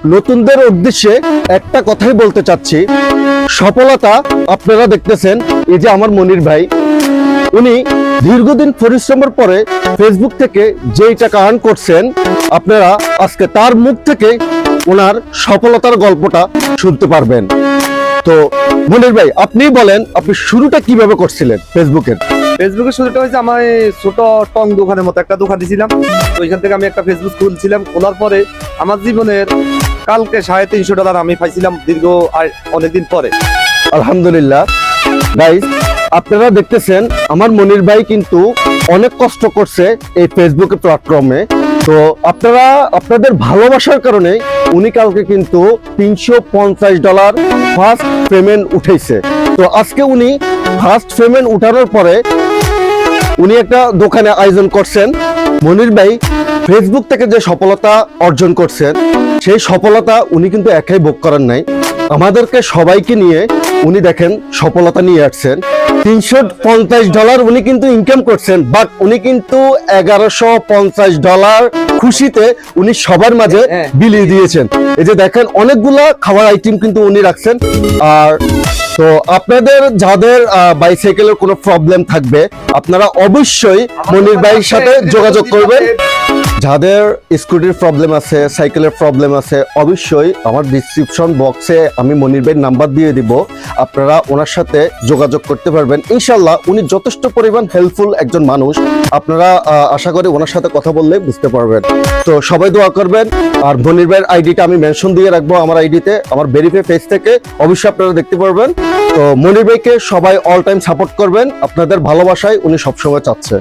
নতুনদের উদ্দেশ্যে একটা কথাই বলতে চাচ্ছি, সফলতা আপনারা দেখতেছেন। এই যে আমার মনির ভাই, উনি দীর্ঘদিন পরিশ্রমের পরে ফেসবুক থেকে যেই টাকা আর্ন করছেন, আপনারা আজকে তার মুখ থেকে ওনার সফলতার গল্পটা শুনতে পারবেন। তো মনির ভাই, আপনি বলেন আপনি শুরুটা কিভাবে করছিলেন ফেসবুকের? ফেসবুকের শুরুটা হয়েছে, আমার এই ছোট টং দোকানের মতো একটা দোকান দিয়েছিলাম। তো ওইখান থেকে আমি একটা ফেসবুক খুলছিলাম। খোলার পরে আমার জীবনের কালকে $350 আমি পাইছিলাম দীর্ঘ অনেকদিন পরে। আলহামদুলিল্লাহ। গাইস, আপনারা দেখতেছেন আমার মনির ভাই কিন্তু অনেক কষ্ট করছে এই ফেসবুক প্ল্যাটফর্মে। তো আপনারা আপনাদের ভালোবাসার কারণে উনি কালকে কিন্তু $350 ফার্স্ট পেমেন্ট উঠাইছে। তো আজকে উনি ফার্স্ট পেমেন্ট উঠানোর পরে উনি একটা দোকানে আয়োজন করছেন। মনির ভাই ফেসবুক থেকে যে সফলতা অর্জন করছেন, সেই সফলতা উনি কিন্তু একাই ভোগ করেন নাই, আমাদেরকে সবাইকে নিয়ে উনি দেখেন সফলতা নিয়ে আসছেন। $350 উনি কিন্তু ইনকাম করছেন, বাট উনি কিন্তু $1150 খুশিতে উনি সবার মাঝে বিলিয়ে দিয়েছেন। এই যে দেখেন অনেকগুলা খাবার আইটেম কিন্তু উনি রাখছেন। আর তো আপনাদের যাদের বাইসাইকেলের কোনো প্রবলেম থাকবে, আপনারা অবশ্যই মনির ভাইয়ের সাথে যোগাযোগ করবেন। যাদের স্কুটির প্রবলেম আছে, সাইকেলের প্রবলেম আছে, অবশ্যই আমার ডিসক্রিপশন বক্সে আমি মনির ভাইয়ের নাম্বার দিয়ে দিব, আপনারা ওনার সাথে যোগাযোগ করতে পারবেন। ইনশাল্লাহ উনি যথেষ্ট পরিমাণ হেল্পফুল একজন মানুষ, আপনারা আশা করি ওনার সাথে কথা বললে বুঝতে পারবেন। তো সবাই দোয়া করবেন। আর মনির ভাইয়ের আইডিটা আমি মেনশন দিয়ে রাখবো আমার আইডিতে, আমার ভেরিফাই পেজ থেকে, অবশ্যই আপনারা দেখতে পারবেন। তো মনির ভাইকে সবাই অল টাইম সাপোর্ট করবেন, আপনাদের ভালোবাসায় উনি সবসময় চাচ্ছে।